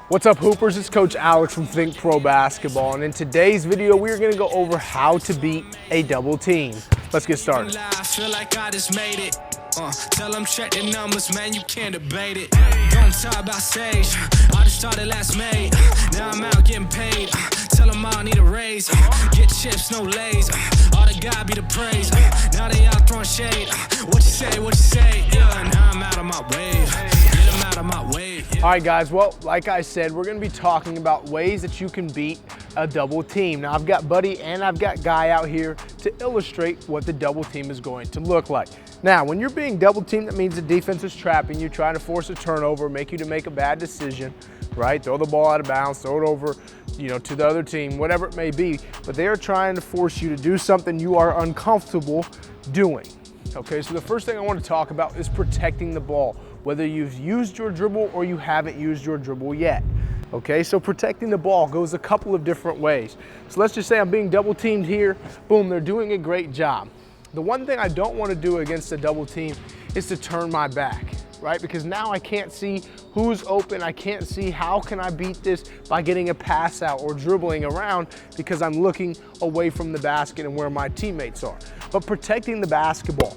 What's up, Hoopers? It's Coach Alex from THINCPRO Basketball, and in today's video, we're going to go over how to beat a double team. Let's get started. I feel like I just made it. Tell them check the numbers, man, you can't debate it. Don't talk about stage. I just started last May. Now I'm out getting paid. Tell them I need a raise. Get chips, no lays. All the God be the praise. Now they out throwing shade. What you say, what you say? Yeah, now I'm out of my wave. Get them out of my way. Yeah. All right, guys, well, like I said, we're going to be talking about ways that you can beat a double team. Now, I've got Buddy and I've got Guy out here to illustrate what the double team is going to look like. Now, when you're being double teamed, that means the defense is trapping you, trying to force a turnover, make you to make a bad decision, right? Throw the ball out of bounds, throw it over, to the other team, whatever it may be. But they are trying to force you to do something you are uncomfortable doing. Okay, so the first thing I want to talk about is protecting the ball, whether you've used your dribble or you haven't used your dribble yet. Okay, so protecting the ball goes a couple of different ways. So let's just say I'm being double teamed here. Boom, they're doing a great job. The one thing I don't want to do against a double team is to turn my back, right? Because now I can't see who's open. I can't see how can I beat this by getting a pass out or dribbling around because I'm looking away from the basket and where my teammates are. But protecting the basketball,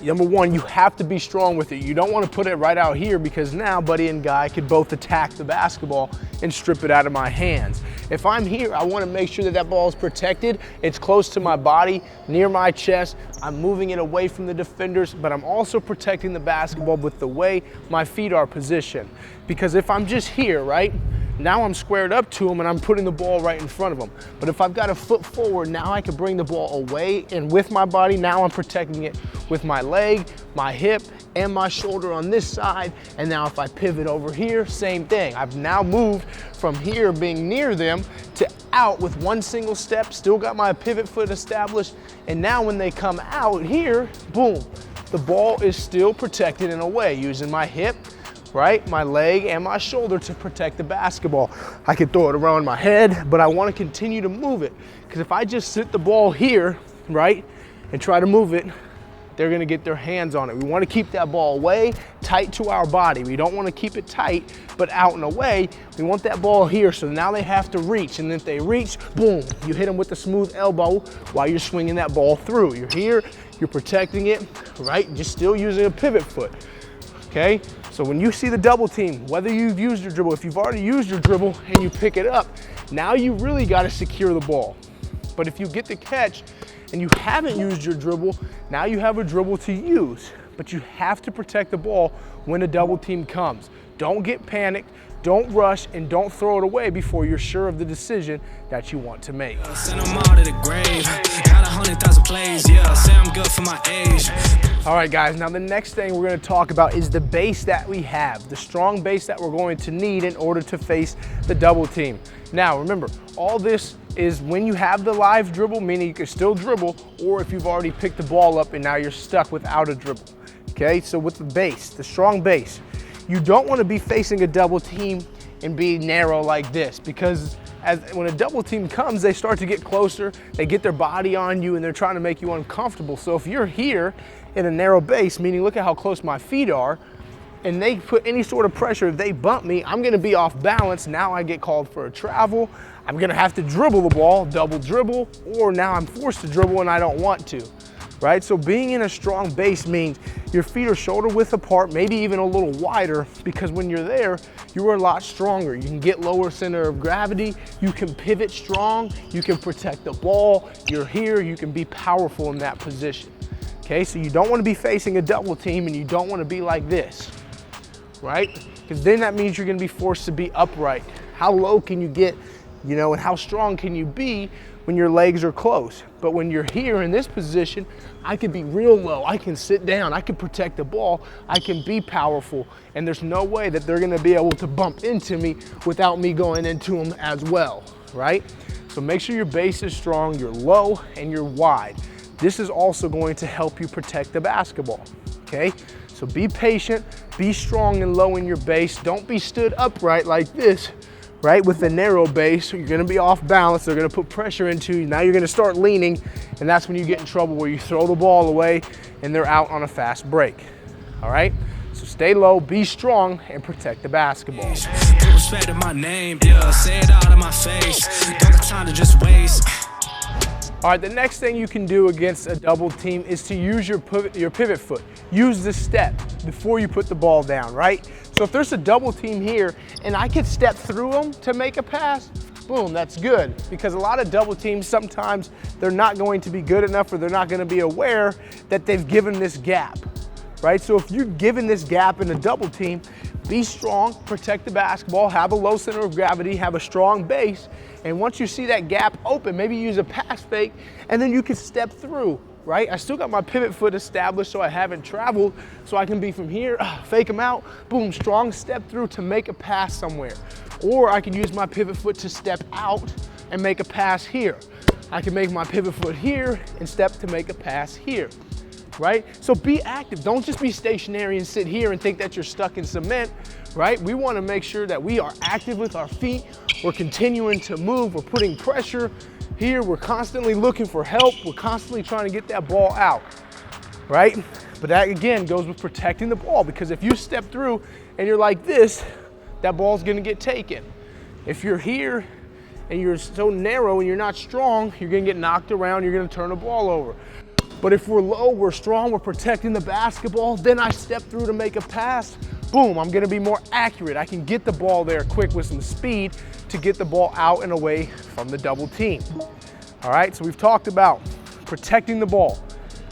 number one, you have to be strong with it. You don't want to put it right out here because now Buddy and Guy could both attack the basketball and strip it out of my hands. If I'm here, I want to make sure that that ball is protected. It's close to my body, near my chest. I'm moving it away from the defenders, but I'm also protecting the basketball with the way my feet are positioned. Because if I'm just here, right, now I'm squared up to them and I'm putting the ball right in front of them. But if I've got a foot forward, now I can bring the ball away, and with my body, now I'm protecting it with my leg, my hip, and my shoulder on this side. And now if I pivot over here, same thing. I've now moved from here being near them to out with one single step, still got my pivot foot established. And now when they come out here, boom, the ball is still protected in a way using my hip, right, my leg and my shoulder to protect the basketball. I can throw it around my head, but I want to continue to move it, because if I just sit the ball here, right, and try to move it, they're going to get their hands on it. We want to keep that ball away, tight to our body. We don't want to keep it tight, but out and away. We want that ball here, so now they have to reach, and if they reach, boom, you hit them with a smooth elbow while you're swinging that ball through. You're here, you're protecting it, right, just still using a pivot foot, okay? So when you see the double team, whether you've used your dribble, if you've already used your dribble and you pick it up, now you really got to secure the ball. But if you get the catch and you haven't used your dribble, now you have a dribble to use. But you have to protect the ball when a double team comes. Don't get panicked, don't rush, and don't throw it away before you're sure of the decision that you want to make. Send them all to the grave. Got 100,000 plays, yeah. Say I'm good for my age. All right, guys, now the next thing we're going to talk about is the base that we have, the strong base that we're going to need in order to face the double team. Now, remember, all this is when you have the live dribble, meaning you can still dribble, or if you've already picked the ball up and now you're stuck without a dribble. Okay, so with the base, the strong base, you don't want to be facing a double team and be narrow like this, because when a double team comes, they start to get closer, they get their body on you, and they're trying to make you uncomfortable. So if you're here in a narrow base, meaning look at how close my feet are, and they put any sort of pressure, if they bump me, I'm gonna be off balance. Now I get called for a travel. I'm gonna have to dribble the ball, double dribble, or now I'm forced to dribble and I don't want to, right? So being in a strong base means your feet are shoulder width apart, maybe even a little wider, because when you're there, you're a lot stronger. You can get lower center of gravity, you can pivot strong, you can protect the ball, you're here, you can be powerful in that position. Okay, so you don't want to be facing a double team and you don't want to be like this, right? Because then that means you're going to be forced to be upright. How low can you get, and how strong can you be when your legs are close? But when you're here in this position, I can be real low. I can sit down. I can protect the ball. I can be powerful. And there's no way that they're going to be able to bump into me without me going into them as well, right? So make sure your base is strong, you're low, and you're wide. This is also going to help you protect the basketball, okay? So be patient, be strong and low in your base. Don't be stood upright like this, right? With a narrow base, you're gonna be off balance. They're gonna put pressure into you. Now you're gonna start leaning, and that's when you get in trouble, where you throw the ball away and they're out on a fast break, all right? So stay low, be strong, and protect the basketball. Put respect in my name, yeah, say it out of my face. Don't got time to just waste. All right, the next thing you can do against a double team is to use your pivot foot. Use the step before you put the ball down, right? So if there's a double team here and I could step through them to make a pass, boom, that's good. Because a lot of double teams, sometimes they're not going to be good enough or they're not going to be aware that they've given this gap, right? So if you're given this gap in a double team, be strong, protect the basketball, have a low center of gravity, have a strong base, and once you see that gap open, maybe use a pass fake, and then you can step through, right? I still got my pivot foot established so I haven't traveled, so I can be from here, fake them out, boom, strong step through to make a pass somewhere. Or I can use my pivot foot to step out and make a pass here. I can make my pivot foot here and step to make a pass here, right? So be active. Don't just be stationary and sit here and think that you're stuck in cement, right? We want to make sure that we are active with our feet. We're continuing to move. We're putting pressure here. We're constantly looking for help. We're constantly trying to get that ball out, right? But that, again, goes with protecting the ball, because if you step through and you're like this, that ball's going to get taken. If you're here and you're so narrow and you're not strong, you're going to get knocked around. You're going to turn the ball over. But if we're low, we're strong, we're protecting the basketball, then I step through to make a pass, boom, I'm gonna be more accurate. I can get the ball there quick with some speed to get the ball out and away from the double team. All right, so we've talked about protecting the ball,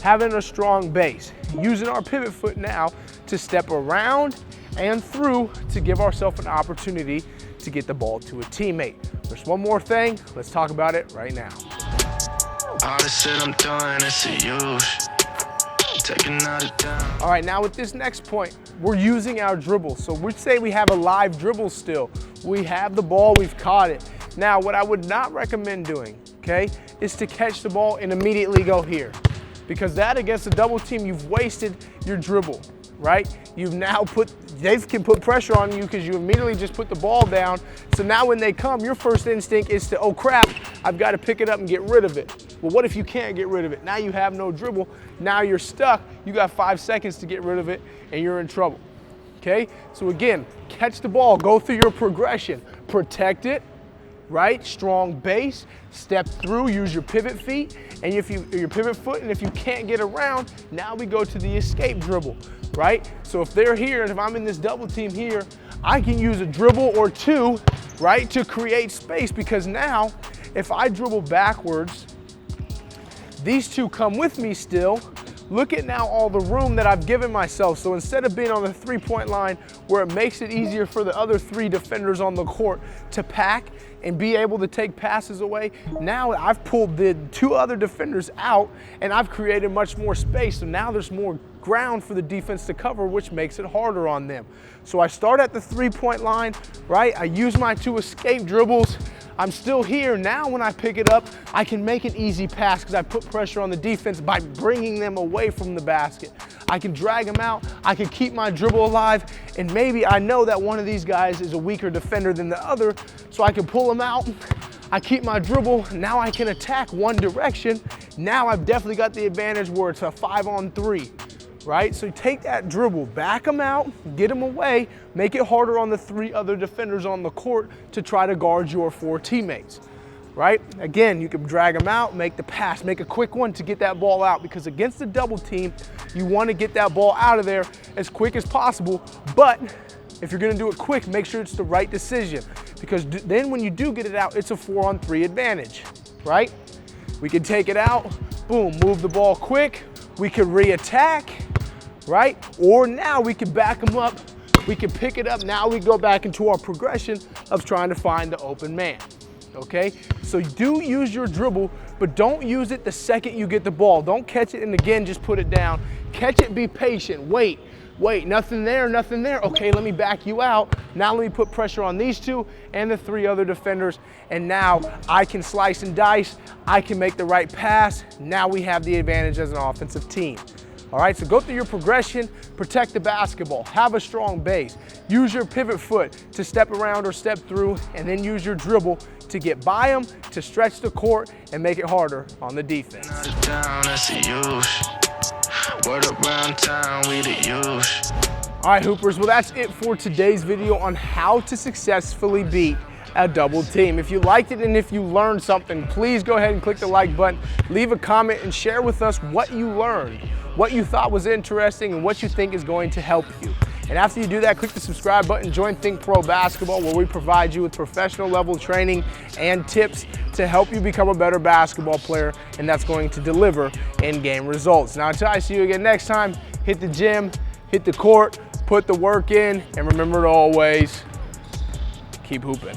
having a strong base, using our pivot foot now to step around and through to give ourselves an opportunity to get the ball to a teammate. There's one more thing, let's talk about it right now. All the shit I'm doing, it's a use. Taking out it down. All right, now with this next point, we're using our dribble. So we say we have a live dribble still. We have the ball, we've caught it. Now, what I would not recommend doing, okay, is to catch the ball and immediately go here. Because that, against a double team, you've wasted your dribble, right? You've now they can put pressure on you because you immediately just put the ball down. So now when they come, your first instinct is to, oh crap, I've got to pick it up and get rid of it. Well, what if you can't get rid of it? Now you have no dribble. Now you're stuck. You got 5 seconds to get rid of it and you're in trouble. Okay? So again, catch the ball, go through your progression, protect it, right? Strong base, step through, use your pivot feet, and your pivot foot, and if you can't get around, now we go to the escape dribble, right? So if they're here, and if I'm in this double team here, I can use a dribble or two, right, to create space, because now, if I dribble backwards, these two come with me still. Look at now all the room that I've given myself. So instead of being on the three-point line where it makes it easier for the other 3 defenders on the court to pack and be able to take passes away, now I've pulled the 2 other defenders out and I've created much more space. So now there's more ground for the defense to cover, which makes it harder on them. So I start at the three-point line, right? I use my 2 escape dribbles. I'm still here. Now when I pick it up, I can make an easy pass because I put pressure on the defense by bringing them away from the basket. I can drag them out. I can keep my dribble alive. And maybe I know that one of these guys is a weaker defender than the other, so I can pull them out. I keep my dribble. Now I can attack one direction. Now I've definitely got the advantage where it's a 5-on-3. Right? So take that dribble, back them out, get them away, make it harder on the 3 other defenders on the court to try to guard your 4 teammates, right? Again, you can drag them out, make the pass, make a quick one to get that ball out, because against the double team, you want to get that ball out of there as quick as possible, but if you're going to do it quick, make sure it's the right decision, because then when you do get it out, it's a 4-on-3 advantage, right? We can take it out, boom, move the ball quick, we could re-attack, right? Or now we can back them up, we can pick it up, now we go back into our progression of trying to find the open man, okay? So do use your dribble, but don't use it the second you get the ball. Don't catch it and again, just put it down. Catch it, be patient, wait, nothing there, okay, let me back you out. Now let me put pressure on these 2 and the 3 other defenders, and now I can slice and dice, I can make the right pass. Now we have the advantage as an offensive team. All right, so go through your progression, protect the basketball, have a strong base, use your pivot foot to step around or step through, and then use your dribble to get by them, to stretch the court, and make it harder on the defense. All right, Hoopers, well, that's it for today's video on how to successfully beat a double team. If you liked it and if you learned something, please go ahead and click the like button, leave a comment, and share with us what you learned, what you thought was interesting, and what you think is going to help you. And after you do that, click the subscribe button, join THINCPRO Basketball, where we provide you with professional level training and tips to help you become a better basketball player, and that's going to deliver in-game results. Now, until I see you again next time, hit the gym, hit the court, put the work in, and remember to always keep hooping.